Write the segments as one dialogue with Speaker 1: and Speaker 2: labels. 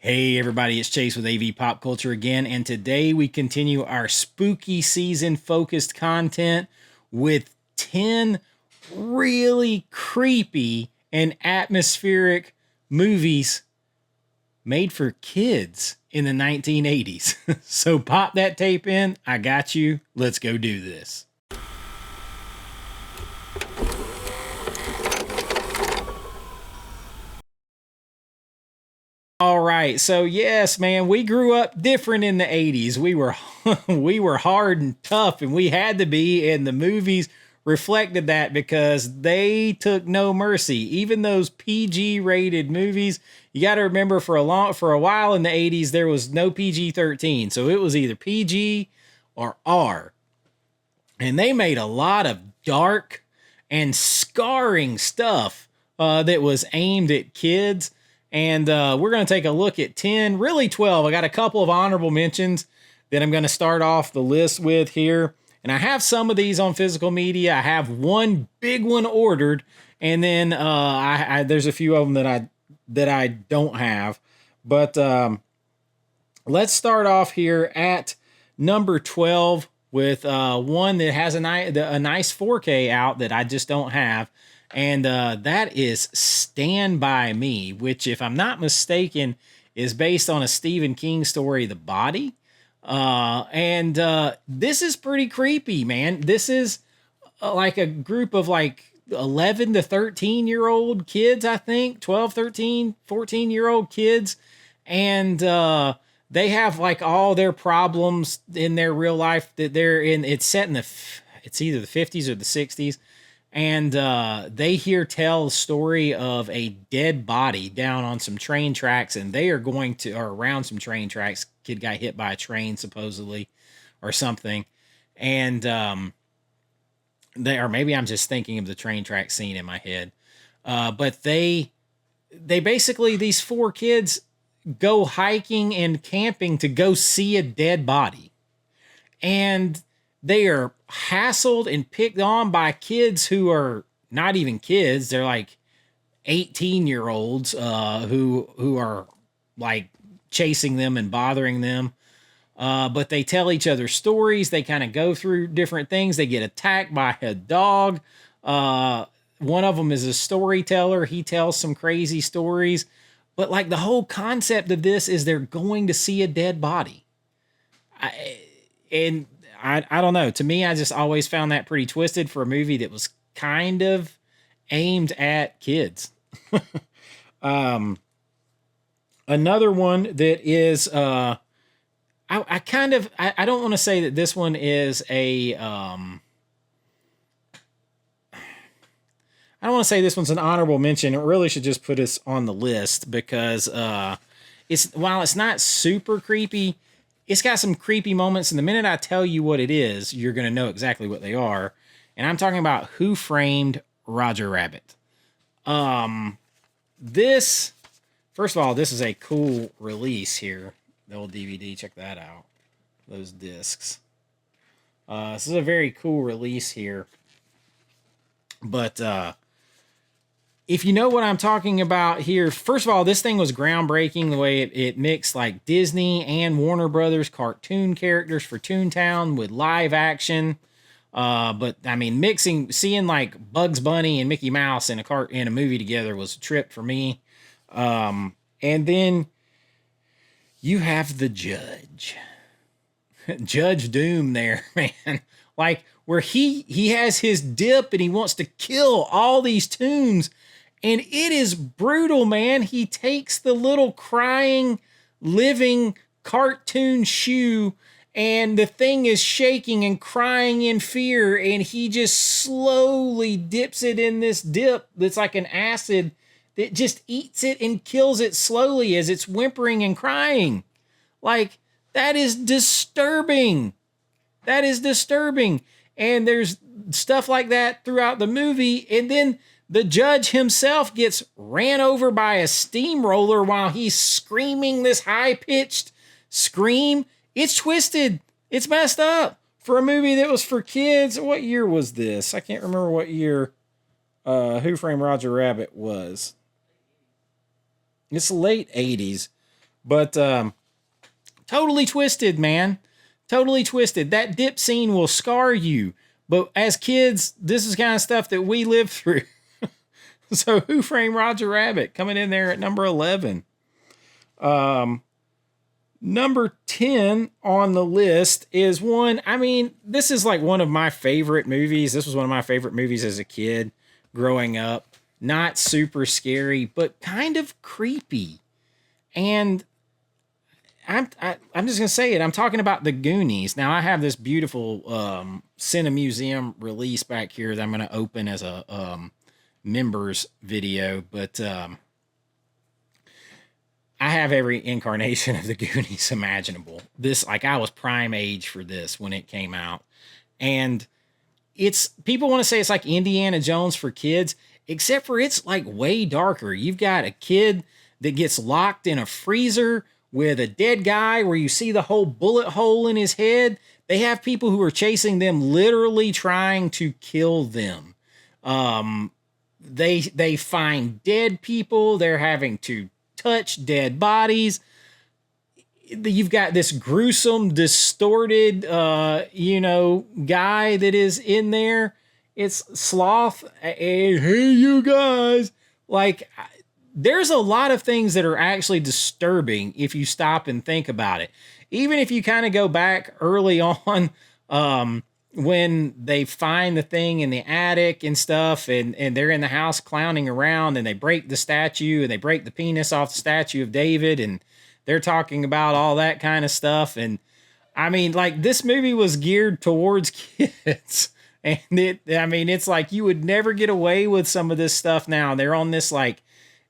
Speaker 1: Hey everybody, it's Chase with AV Pop Culture again, and today we continue our spooky season focused content with 10 really creepy and atmospheric movies made for kids in the 1980s. So pop that tape in, I got you. Let's go do this. All right. So yes, man, we grew up different in the 80s. We were we were hard and tough and we had to be, and the movies reflected that because they took no mercy. Even those PG rated movies, you got to remember for a while in the 80s there was no PG-13. So it was either PG or R. And they made a lot of dark and scarring stuff that was aimed at kids. And we're going to take a look at 10, really 12. I got a couple of honorable mentions that I'm going to start off the list with here. And I have some of these on physical media. I have one big one ordered, and then there's a few of them that I don't have. But let's start off here at number 12 with one that has a nice 4K out that I just don't have. And that is Stand By Me, which, if I'm not mistaken, is based on a Stephen King story, The Body. And this is pretty creepy, man. This is like a group of like 11 to 13-year-old kids, I think, 12, 13, 14-year-old kids. And they have like all their problems in their real life that they're in. It's set in it's either the 50s or the 60s. And they here tell the story of a dead body down on some train tracks, and they are or around some train tracks. Kid got hit by a train, supposedly, or something. And or maybe I'm just thinking of the train track scene in my head. But they basically, these four kids go hiking and camping to go see a dead body. And they are hassled and picked on by kids who are not even kids. They're like 18-year-olds who are like chasing them and bothering them. But they tell each other stories. They kind of go through different things. They get attacked by a dog. One of them is a storyteller. He tells some crazy stories. But like the whole concept of this is they're going to see a dead body. I don't know. To me, I just always found that pretty twisted for a movie that was kind of aimed at kids. Another one that is, I don't want to say that this one is I don't want to say this one's an honorable mention. It really should just put us on the list because while it's not super creepy, it's got some creepy moments, and the minute I tell you what it is, you're going to know exactly what they are. And I'm talking about Who Framed Roger Rabbit. This, first of all, this is a cool release here. The old DVD, check that out. Those discs. This is a very cool release here. But if you know what I'm talking about here, first of all, this thing was groundbreaking the way it mixed like Disney and Warner Brothers cartoon characters for Toontown with live action. But I mean, seeing like Bugs Bunny and Mickey Mouse in a movie together was a trip for me. And then you have the Judge, Judge Doom there, man. Like where he has his dip and he wants to kill all these toons. And it is brutal, man. He takes the little crying, living cartoon shoe, and the thing is shaking and crying in fear, and he just slowly dips it in this dip that's like an acid that just eats it and kills it slowly as it's whimpering and crying. Like, that is disturbing. That is disturbing. And there's stuff like that throughout the movie, and then the judge himself gets ran over by a steamroller while he's screaming this high-pitched scream. It's twisted. It's messed up. For a movie that was for kids, what year was this? I can't remember what year Who Framed Roger Rabbit was. It's late 80s. But totally twisted, man. Totally twisted. That dip scene will scar you. But as kids, this is kind of stuff that we lived through. So Who Framed Roger Rabbit coming in there at number 11. Number 10 on the list is one, I mean, this is like one of my favorite movies. This was one of my favorite movies as a kid growing up. Not super scary, but kind of creepy. And I'm just going to say it. I'm talking about the Goonies. Now, I have this beautiful Cine Museum release back here that I'm going to open as a members video, but I have every incarnation of the Goonies imaginable. This, like, I was prime age for this when it came out. And it's, people want to say it's like Indiana Jones for kids, except for it's like way darker. You've got a kid that gets locked in a freezer with a dead guy where you see the whole bullet hole in his head. They have people who are chasing them, literally trying to kill them. They find dead people. They're having to touch dead bodies. You've got this gruesome, distorted, guy that is in there. It's Sloth. Hey, you guys. Like, there's a lot of things that are actually disturbing if you stop and think about it. Even if you kind of go back early on, when they find the thing in the attic and stuff, and they're in the house clowning around, and they break the statue and they break the penis off the statue of David, and they're talking about all that kind of stuff. And I mean, like, this movie was geared towards kids. And it's like you would never get away with some of this stuff now. They're on this like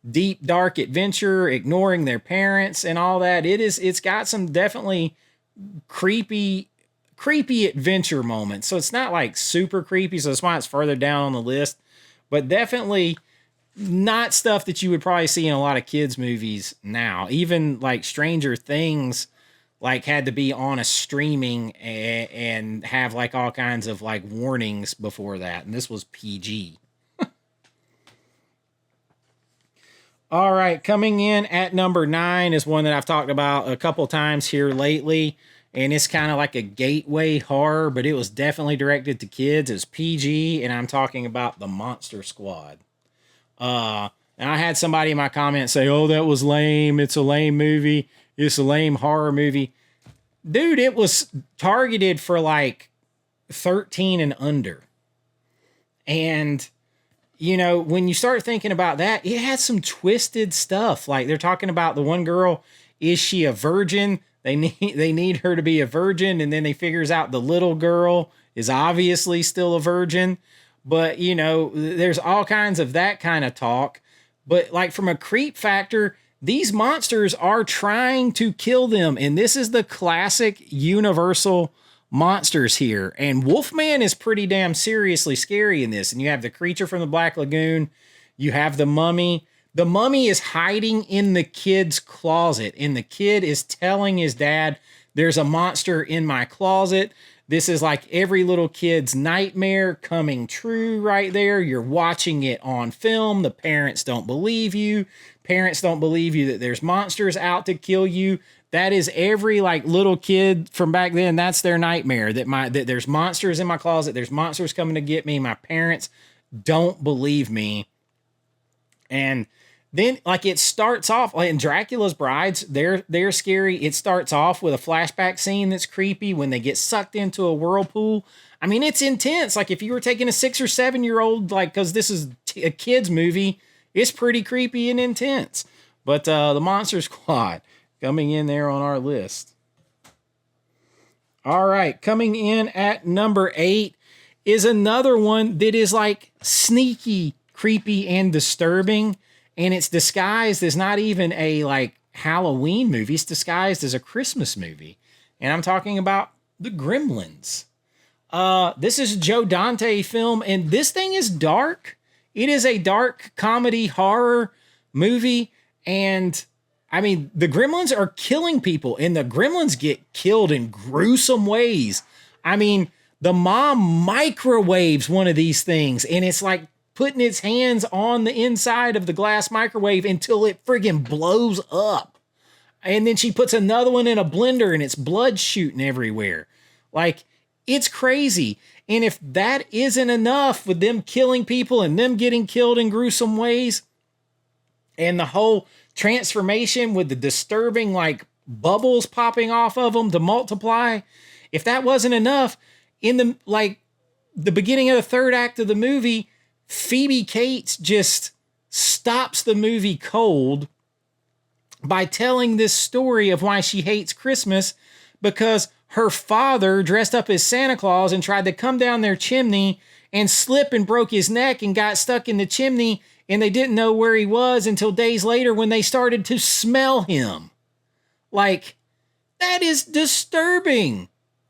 Speaker 1: deep, dark adventure, ignoring their parents and all that. It's got some definitely creepy adventure moments. So it's not like super creepy. So that's why it's further down on the list, but definitely not stuff that you would probably see in a lot of kids movies now. Even like Stranger Things, like, had to be on a streaming and have like all kinds of like warnings before that. And this was PG. All right. Coming in at number 9 is one that I've talked about a couple times here lately. And it's kind of like a gateway horror, but it was definitely directed to kids. It's PG, and I'm talking about The Monster Squad. And I had somebody in my comments say, "Oh, that was lame. It's a lame movie. It's a lame horror movie." Dude, it was targeted for like 13 and under. And, when you start thinking about that, it had some twisted stuff. Like, they're talking about the one girl, is she a virgin? They need her to be a virgin, and then they figures out the little girl is obviously still a virgin. But, there's all kinds of that kind of talk. But like, from a creep factor, these monsters are trying to kill them. And this is the classic Universal monsters here. And Wolfman is pretty damn seriously scary in this. And you have the creature from the Black Lagoon. You have the mummy. The mummy is hiding in the kid's closet. And the kid is telling his dad, "There's a monster in my closet." This is like every little kid's nightmare coming true right there. You're watching it on film. The parents don't believe you. Parents don't believe you that there's monsters out to kill you. That is every like little kid from back then. That's their nightmare, that there's monsters in my closet. There's monsters coming to get me. My parents don't believe me. And then, like, it starts off like in Dracula's Brides, they're scary. It starts off with a flashback scene that's creepy when they get sucked into a whirlpool. I mean, it's intense. Like, if you were taking a 6 or 7-year-old, like, because this is a kid's movie, it's pretty creepy and intense. But the Monster Squad coming in there on our list. All right, coming in at number 8 is another one that is like sneaky, creepy, and disturbing. And it's disguised as not even a like Halloween movie. It's disguised as a Christmas movie. And I'm talking about the Gremlins. This is a Joe Dante film, and this thing is dark. It is a dark comedy horror movie. And I mean, the Gremlins are killing people, and the Gremlins get killed in gruesome ways. I mean, the mom microwaves one of these things, and it's like putting its hands on the inside of the glass microwave until it friggin' blows up. And then she puts another one in a blender and it's blood shooting everywhere. Like, it's crazy. And if that isn't enough with them killing people and them getting killed in gruesome ways, and the whole transformation with the disturbing, like, bubbles popping off of them to multiply, if that wasn't enough, in the beginning of the third act of the movie, Phoebe Cates just stops the movie cold by telling this story of why she hates Christmas, because her father dressed up as Santa Claus and tried to come down their chimney and slip and broke his neck and got stuck in the chimney, and they didn't know where he was until days later when they started to smell him. Like, that is disturbing.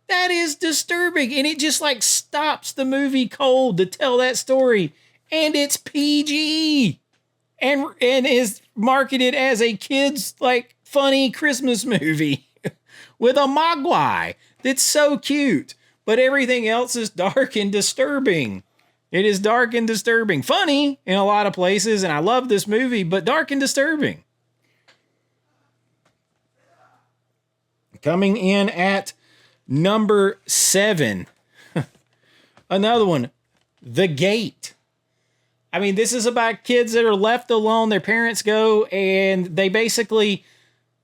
Speaker 1: That is disturbing. And it just like stops the movie cold to tell that story. And it's PG. And is marketed as a kid's like funny Christmas movie with a mogwai that's so cute, but everything else is dark and disturbing. It is dark and disturbing. Funny in a lot of places, and I love this movie, but dark and disturbing. Coming in at number 7. Another one, The Gate. I mean, this is about kids that are left alone. Their parents go and they basically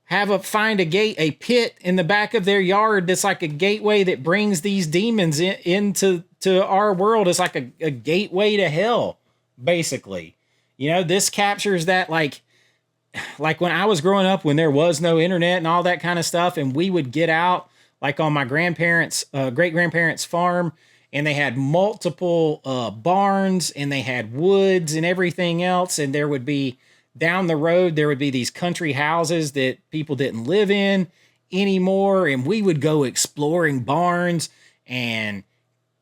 Speaker 1: find a pit in the back of their yard that's like a gateway that brings these demons into our world. It's like a gateway to hell, basically. You know, this captures that like when I was growing up, when there was no internet and all that kind of stuff, and we would get out like on my grandparents' great-grandparents' farm, and they had multiple barns, and they had woods and everything else. And there would be, down the road, there would be these country houses that people didn't live in anymore. And we would go exploring barns and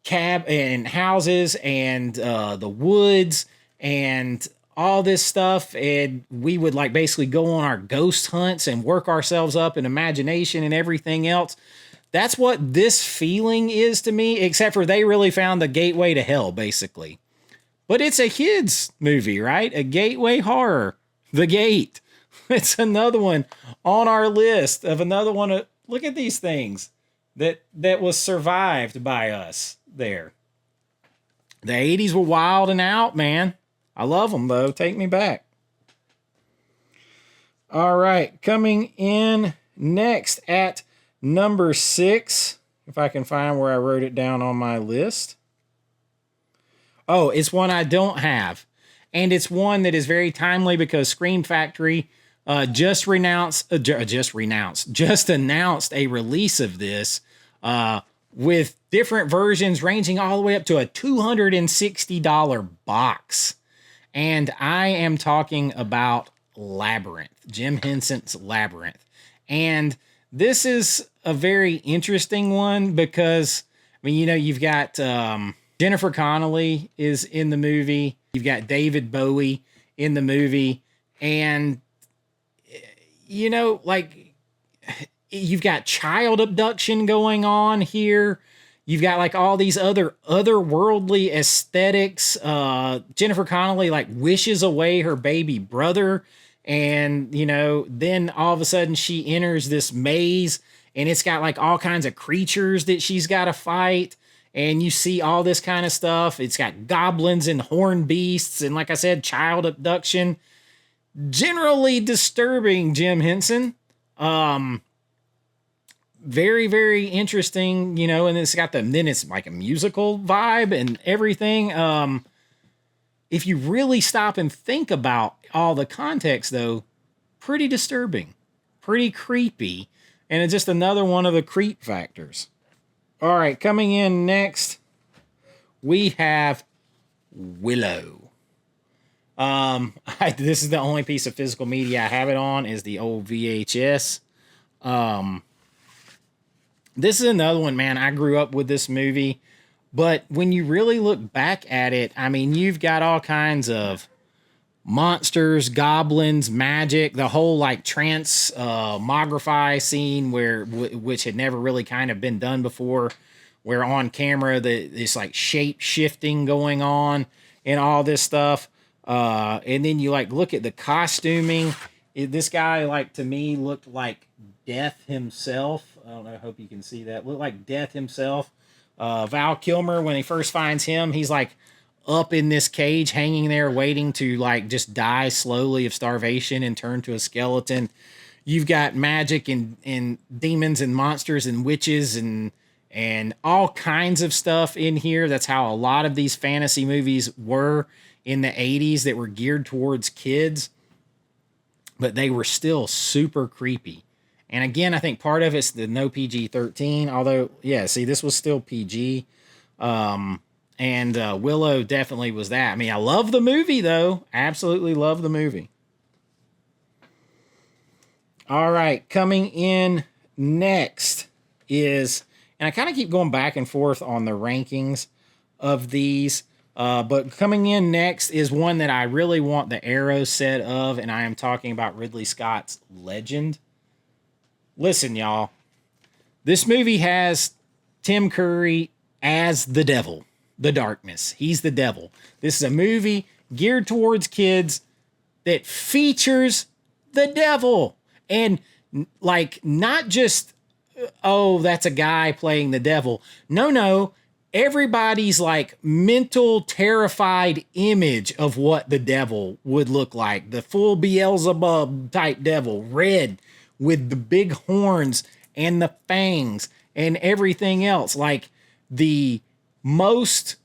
Speaker 1: houses and the woods and all this stuff. And we would like basically go on our ghost hunts and work ourselves up in imagination and everything else. That's what this feeling is to me, except for they really found the gateway to hell, basically. But it's a kid's movie, right? A gateway horror. The Gate. It's another one on our list of another one. Look at these things that was survived by us there. The 80s were wild and out, man. I love them, though. Take me back. All right. Coming in next at number 6, if I can find where I wrote it down on my list. Oh, it's one I don't have. And it's one that is very timely because Scream Factory just announced a release of this with different versions ranging all the way up to a $260 box. And I am talking about Labyrinth, Jim Henson's Labyrinth. And this is a very interesting one because, I mean, you know, you've got Jennifer Connelly is in the movie. You've got David Bowie in the movie. And, you know, like, you've got child abduction going on here. You've got like all these otherworldly aesthetics. Jennifer Connelly like wishes away her baby brother. And, you know, then all of a sudden she enters this maze and it's got like all kinds of creatures that she's got to fight. And you see all this kind of stuff. It's got goblins and horned beasts. And like I said, child abduction. Generally disturbing, Jim Henson. Very, very interesting, you know, and it's got then it's like a musical vibe and everything. If you really stop and think about all the context, though, pretty disturbing, pretty creepy, and it's just another one of the creep factors. All right, coming in next, we have Willow. This is the only piece of physical media I have it on is the old VHS. This is another one, man. I grew up with this movie, but when you really look back at it, I mean, you've got all kinds of monsters, goblins, magic, the whole like transmogrify scene which had never really kind of been done before, where on camera this like shape shifting going on and all this stuff. And then you like look at the costuming This guy, like, to me, looked like Death himself. I don't know. I hope you can see that. Looked like Death himself. Val Kilmer, when he first finds him, he's like up in this cage, hanging there, waiting to like just die slowly of starvation and turn to a skeleton. You've got magic and demons and monsters and witches and all kinds of stuff in here. That's how a lot of these fantasy movies were in the 80s that were geared towards kids, but they were still super creepy. And again, I think part of it's the no PG-13, although, yeah, see, this was still PG. And Willow definitely was that. I mean, I love the movie, though. Absolutely love the movie. All right, coming in next is, and I kind of keep going back and forth on the rankings of these, but coming in next is one that I really want the arrow set of, and I am talking about Ridley Scott's Legend. Listen, y'all, this movie has Tim Curry as the devil, the darkness. He's the devil. This is a movie geared towards kids that features the devil. And like, not just, oh, that's a guy playing the devil. No. Everybody's like mental terrified image of what the devil would look like. The full Beelzebub type devil, red with the big horns and the fangs and everything else. Like the most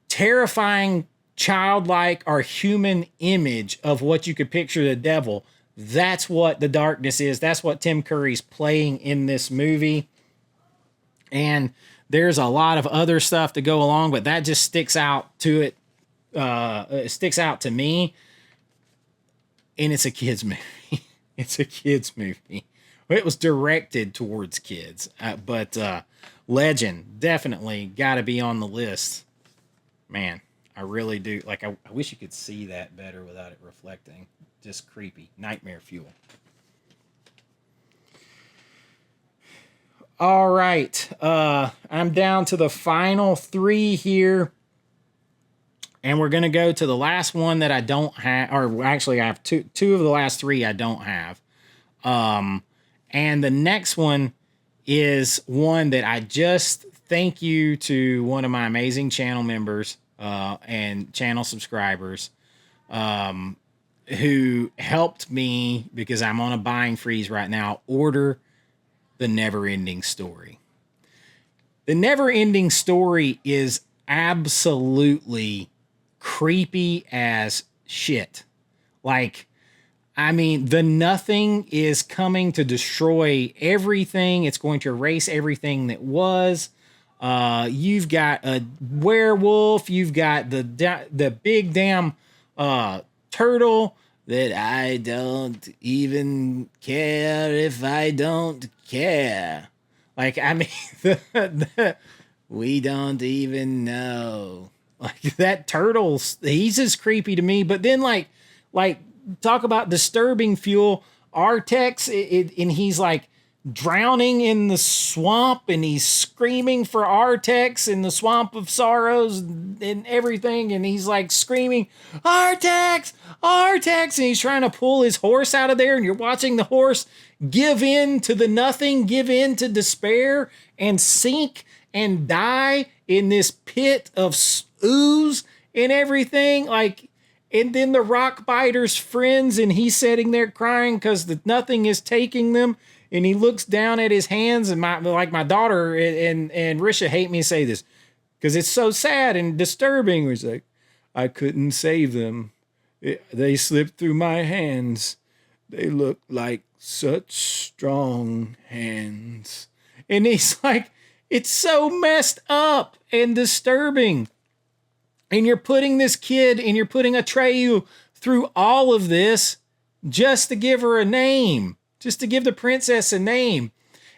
Speaker 1: terrifying childlike or human image of what you could picture the devil. That's what the darkness is. That's what Tim Curry's playing in this movie. And there's a lot of other stuff to go along, but that just sticks out to it. It sticks out to me. And it's a kid's movie. It's a kid's movie. It was directed towards kids. But Legend, definitely got to be on the list. Man, I really do. Like, I wish you could see that better without it reflecting. Just creepy. Nightmare fuel. All right. I'm down to the final three here. And we're going to go to the last one that I don't have. Or actually, I have two of the last three I don't have. And the next one is one that I just thank you to one of my amazing channel members and channel subscribers who helped me, because I'm on a buying freeze right now, order The Never-Ending Story. The Never-Ending Story is absolutely creepy as shit. Like, I mean, the Nothing is coming to destroy everything. It's going to erase everything that was. You've got a werewolf. You've got the big damn turtle that I don't even care if I don't care. Like, I mean, we don't even know. Like, that turtle, he's as creepy to me. But then, like talk about disturbing fuel. Artex, and he's like drowning in the swamp, and he's screaming for Artex in the swamp of sorrows and everything, and he's like screaming, Artex, Artex, and he's trying to pull his horse out of there, and you're watching the horse give in to the nothing, give in to despair, and sink and die in this pit of ooze and everything. Like, and then the rock biter's friends, and he's sitting there crying because the nothing is taking them. And he looks down at his hands, and my daughter and Risha hate me to say this because it's so sad and disturbing. He's like, I couldn't save them. They slipped through my hands. They look like such strong hands. And he's like, it's so messed up and disturbing. And you're putting this kid, and you're putting Atreyu through all of this just to give her a name, just to give the princess a name.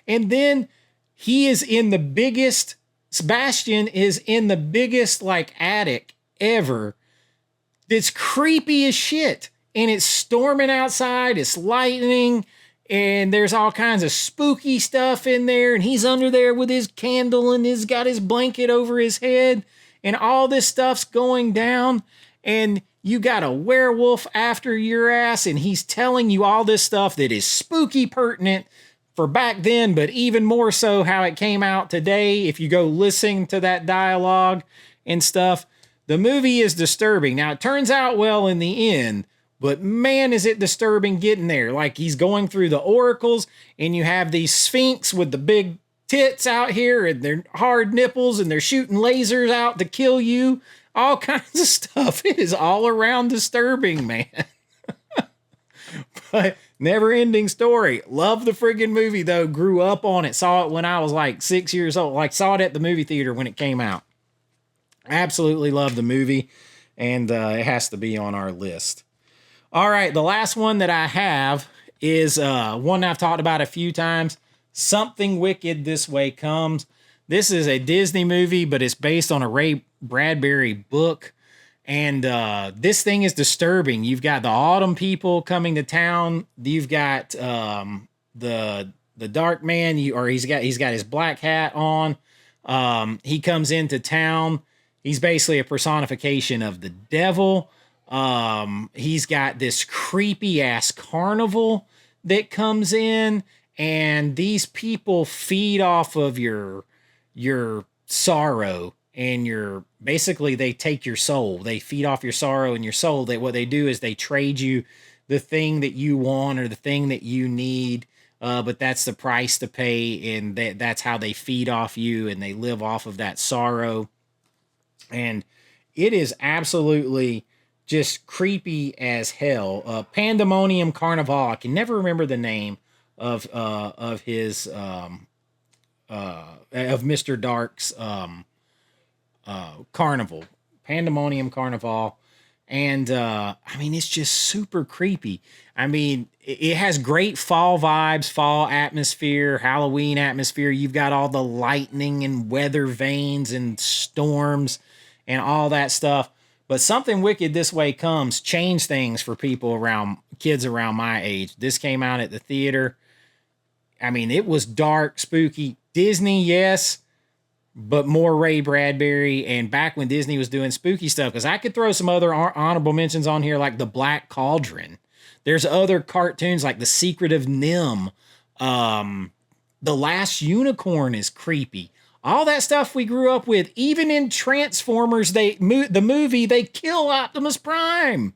Speaker 1: And then he is in the biggest, Sebastian is in the biggest like attic ever. It's creepy as shit. And it's storming outside, it's lightning, and there's all kinds of spooky stuff in there. And he's under there with his candle, and he's got his blanket over his head. And all this stuff's going down, and You got a werewolf after your ass, and he's telling you all this stuff that is spooky pertinent for back then, but even more so how it came out today. If you go listen to that dialogue and stuff, the movie is disturbing. Now, it turns out well in the end, but man, is it disturbing getting there. Like, he's going through the oracles, and you have these sphinx with the big tits out here, and their hard nipples, and they're shooting lasers out to kill you. All kinds of stuff. It is all around disturbing, man. But never ending story. Love the friggin' movie, though. Grew up on it. Saw it when I was like 6 years old. Like, saw it at the movie theater when it came out. Absolutely love the movie. And it has to be on our list. All right. The last one that I have is one I've talked about a few times. Something Wicked This Way Comes. This is a Disney movie, but it's based on a Ray Bradbury book. And this thing is disturbing. You've got the autumn people coming to town. You've got the dark man, he's got his black hat on. He comes into town. He's basically a personification of the devil. He's got this creepy ass carnival that comes in, and these people feed off of your sorrow, and basically they take your soul. They feed off your sorrow and your soul. What they do is they trade you the thing that you want or the thing that you need, but that's the price to pay, and that's how they feed off you, and they live off of that sorrow. And it is absolutely just creepy as hell. Pandemonium Carnival. I can never remember the name of his of Mr. Dark's carnival. Pandemonium Carnival. And I mean, it's just super creepy. I mean, it has great fall vibes, fall atmosphere, Halloween atmosphere. You've got all the lightning and weather vanes and storms and all that stuff. But Something Wicked This Way Comes changed things for kids around my age. This came out at the theater. I mean, it was dark, spooky. Disney, yes, but more Ray Bradbury. And back when Disney was doing spooky stuff, because I could throw some other honorable mentions on here, like The Black Cauldron. There's other cartoons like The Secret of Nim. The Last Unicorn is creepy. All that stuff we grew up with. Even in Transformers, the movie, they kill Optimus Prime.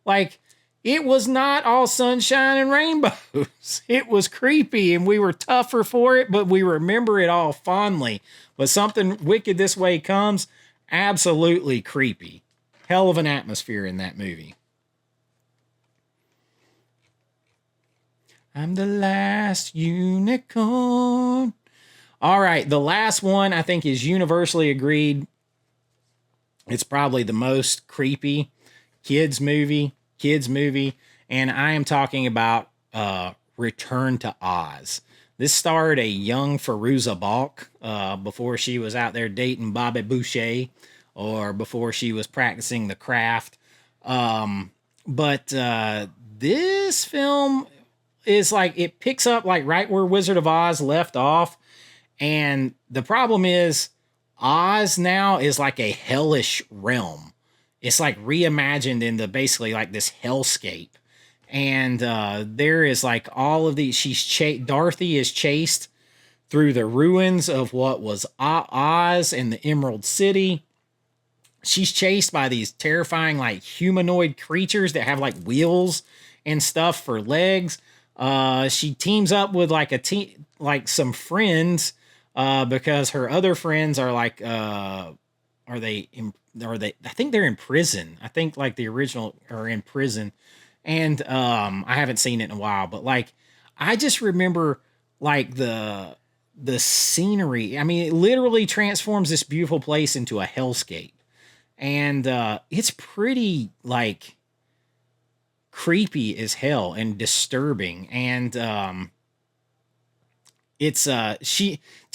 Speaker 1: Like, it was not all sunshine and rainbows. It was creepy, and we were tougher for it, but we remember it all fondly. But Something Wicked This Way Comes, absolutely creepy. Hell of an atmosphere in that movie. I'm the last unicorn. All right, the last one I think is universally agreed. It's probably the most creepy kids movie, and I am talking about Return to Oz. This starred a young Fairuza Balk before she was out there dating Bobby Boucher, or before she was practicing the craft. But this film is like, it picks up like right where Wizard of Oz left off. And the problem is, Oz now is like a hellish realm. It's like reimagined into basically like this hellscape. And there is like all of these, Dorothy is chased through the ruins of what was Oz and the Emerald City. She's chased by these terrifying like humanoid creatures that have like wheels and stuff for legs. She teams up with like some friends, because her other friends are like, I think they're in prison. I think like the original are in prison. And I haven't seen it in a while, but like, I just remember like the scenery. I mean, it literally transforms this beautiful place into a hellscape. And it's pretty like creepy as hell and disturbing. And it's to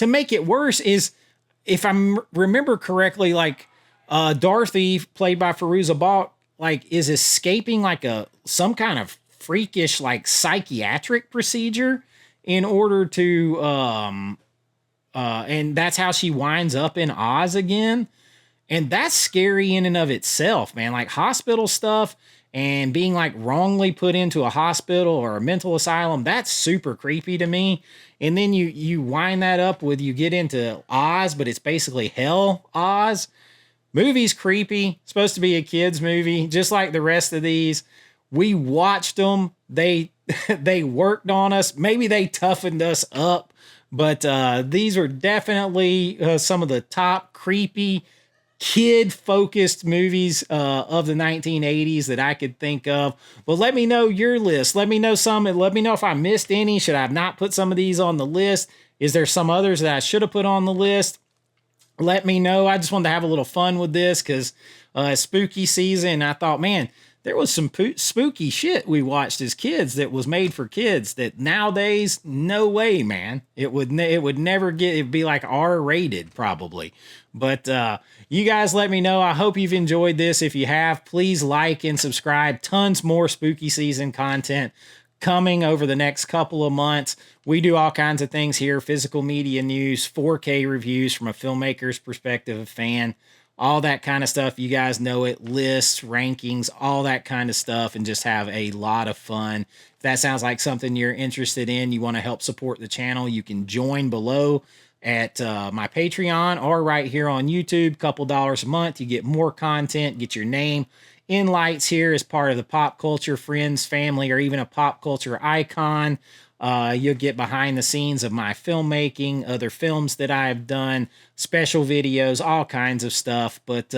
Speaker 1: make it worse is, if I remember correctly, like Dorothy, played by Fairuza Balk, like is escaping like some kind of freakish like psychiatric procedure in order to and that's how she winds up in Oz again. And that's scary in and of itself, man. Like hospital stuff and being like wrongly put into a hospital or a mental asylum, that's super creepy to me. And then you wind that up with you get into Oz, but it's basically hell Oz. Movie's creepy. Supposed to be a kids movie, just like the rest of these. We watched them. They they worked on us. Maybe they toughened us up, but these were definitely some of the top creepy kid focused movies of the 1980s that I could think of. Well, let me know your list. Let me know some. Let me know if I missed any. Should I have not put some of these on the list? Is there some others that I should have put on the list? Let me know. I just wanted to have a little fun with this because spooky season. I thought, man, there was some spooky shit we watched as kids that was made for kids that nowadays, no way, man. It would never get, it'd be like R rated probably. But you guys let me know. I hope you've enjoyed this. If you have, please like and subscribe. Tons more spooky season content coming over the next couple of months. We do all kinds of things here, physical media news, 4K reviews from a filmmaker's perspective, a fan, all that kind of stuff. You guys know it, lists, rankings, all that kind of stuff, and just have a lot of fun. If that sounds like something you're interested in, you want to help support the channel, you can join below at my Patreon or right here on YouTube. Couple dollars a month, you get more content, get your name in lights here as part of the pop culture friends family, or even a pop culture icon. You'll get behind the scenes of my filmmaking, other films that I've done, special videos, all kinds of stuff. But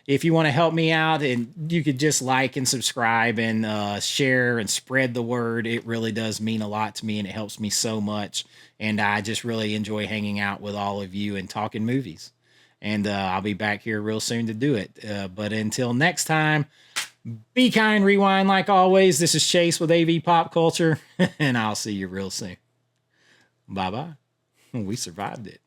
Speaker 1: if you want to help me out, and you could just like and subscribe and share and spread the word, it really does mean a lot to me, and it helps me so much. And I just really enjoy hanging out with all of you and talking movies. And I'll be back here real soon to do it. But until next time, be kind, rewind like always. This is Chase with AV Pop Culture, and I'll see you real soon. Bye-bye. We survived it.